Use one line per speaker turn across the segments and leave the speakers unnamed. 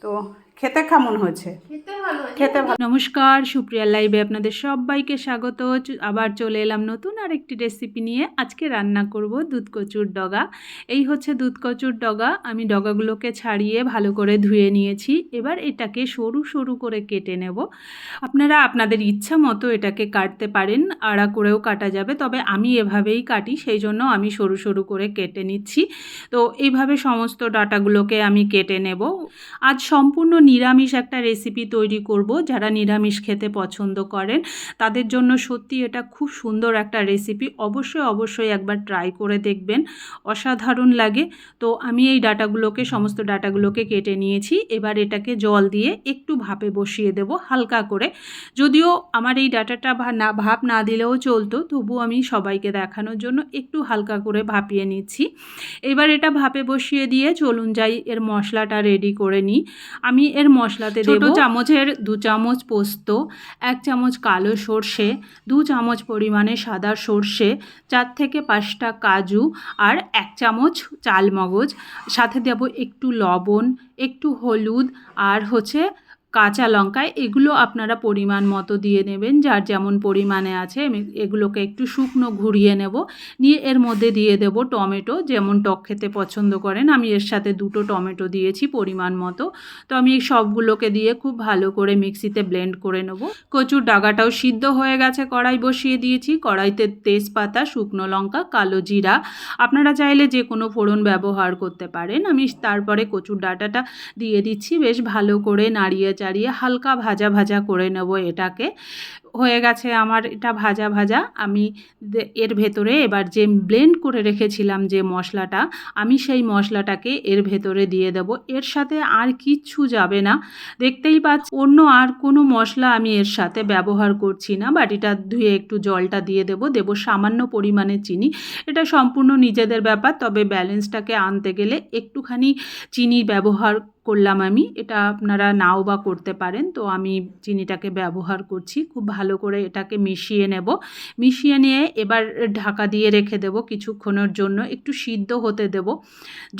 তো খেতে কেমন হয়েছে? খেতে ভালো। নমস্কার, সুপ্রিয়া লাইভে আপনাদের সবাইকে স্বাগত। আবার চলে এলাম নতুন আরেকটি রেসিপি নিয়ে। আজকে রান্না করব দুধ কচুর ডগা। এই হচ্ছে দুধ কচুর ডগা। আমি ডগাগুলোকে ছাড়িয়ে ভালো করে ধুয়ে নিয়েছি। এবার এটাকে সরু সরু করে কেটে নেব। আপনারা আপনাদের ইচ্ছা মতো এটাকে কাটতে পারেন, আড়া করেও কাটা যাবে, তবে আমি এভাবেই কাটি, সেই জন্য আমি সরু সরু করে কেটে নিচ্ছি। তো এইভাবে সমস্ত ডাটাগুলোকে আমি কেটে নেব। আজ সম্পূর্ণ নিরামিষ একটা রেসিপি তৈরি করব। যারা নিরামিষ খেতে পছন্দ করেন তাদের জন্য সত্যি এটা খুব সুন্দর একটা রেসিপি। অবশ্যই একবার ট্রাই করে দেখবেন, অসাধারণ লাগে। তো আমি এই সমস্ত ডাটাগুলোকে কেটে নিয়েছি। এবার এটাকে জল দিয়ে একটু ভাপে বসিয়ে দেব হালকা করে। যদিও আমার এই ডাটাটা ভাপ না দিলেও চলতো, তবু আমি সবাইকে দেখানোর জন্য একটু হালকা করে ভাপিয়ে নিচ্ছি। এবার এটা ভাপে বসিয়ে দিয়ে চলুন যাই এর মশলাটা রেডি করে নিই। আমি এর মশলাতে দেব ছোটো চামচের 2 চামচ পোস্ত, 1 চামচ কালো সর্ষে, 2 চামচ পরিমাণে সাদা সর্ষে, 4 থেকে 5টা কাজু আর 1 চামচ চালমগজ। সাথে দেব একটু লবণ, একটু হলুদ আর কাঁচা লঙ্কা। এগুলো আপনারা পরিমাণ মতো দিয়ে নেবেন, যার যেমন পরিমাণে আছে। আমি এগুলোকে একটু শুকনো ঘুরিয়ে নেব, নিয়ে এর মধ্যে দিয়ে দেব টমেটো, যেমন টক খেতে পছন্দ করেন। আমি এর সাথে 2টো টমেটো দিয়েছি পরিমাণ মতো। তো আমি এই সবগুলোকে দিয়ে খুব ভালো করে মিক্সিতে ব্লেন্ড করে নেব। কচুর ডাগাটাও সিদ্ধ হয়ে গেছে, কড়াই বসিয়ে দিয়েছি। কড়াইতে তেজপাতা, শুকনো লঙ্কা, কালো জিরা, আপনারা চাইলে যে কোনো ফোড়ন ব্যবহার করতে পারেন। আমি তারপরে কচুর ডাঁটাটা দিয়ে দিচ্ছি, বেশ ভালো করে নাড়িয়ে চাড়িয়ে হালকা ভাজা ভাজা করে নেব এটাকে। হয়ে গেছে আমার এটা ভাজা ভাজা। আমি এর ভেতরে এবার যে ব্লেন্ড করে রেখেছিলাম যে মশলাটা, আমি সেই মশলাটাকে এর ভেতরে দিয়ে দেব। এর সাথে আর কিচ্ছু যাবে না, দেখতেই পাচ্ছি অন্য আর কোনো মশলা আমি এর সাথে ব্যবহার করছি না। বাটিটা ধুয়ে একটু জলটা দিয়ে দেব সামান্য পরিমাণে চিনি। এটা সম্পূর্ণ নিজেদের ব্যাপার, তবে ব্যালেন্সটাকে আনতে গেলে একটুখানি চিনি ব্যবহার করলাম আমি। এটা আপনারা নাও বা করতে পারেন, তো আমি চিনিটাকে ব্যবহার করছি। খুব ভালো করে এটাকে মিশিয়ে নেব। মিশিয়ে নিয়ে এবার ঢাকা দিয়ে রেখে দেব কিছুক্ষণের জন্য, একটু সিদ্ধ হতে দেব।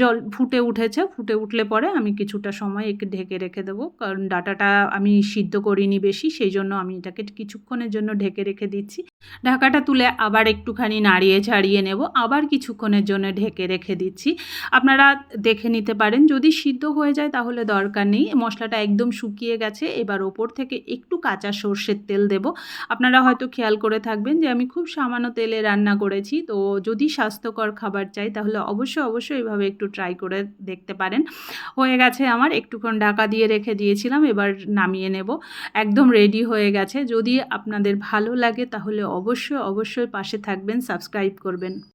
জল ফুটে উঠেছে, ফুটে উঠলে পরে আমি কিছুটা সময় একে ঢেকে রেখে দেবো, কারণ ডাটাটা আমি সিদ্ধ করিনি বেশি, সেই জন্য আমি এটাকে কিছুক্ষণের জন্য ঢেকে রেখে দিচ্ছি। ঢাকাটা তুলে আবার একটুখানি নাড়িয়ে ছাড়িয়ে নেব, আবার কিছুক্ষণের জন্য ঢেকে রেখে দিচ্ছি। আপনারা দেখে নিতে পারেন, যদি সিদ্ধ হয়ে যায় তাহলে দরকার নেই। মশলাটা একদম শুকিয়ে গেছে। এবার ওপর থেকে একটু কাঁচা সর্ষের তেল দেব। আপনারা হয়তো খেয়াল করে থাকবেন যে আমি খুব সামান্য তেলে রান্না করেছি। তো যদি স্বাস্থ্যকর খাবার চাই তাহলে অবশ্যই এভাবে একটু ট্রাই করে দেখতে পারেন। হয়ে গেছে আমার, একটুক্ষণ ঢাকা দিয়ে রেখে দিয়েছিলাম, এবার নামিয়ে নেব। একদম রেডি হয়ে গেছে। যদি আপনাদের ভালো লাগে তাহলে অবশ্যই পাশে থাকবেন, সাবস্ক্রাইব করবেন।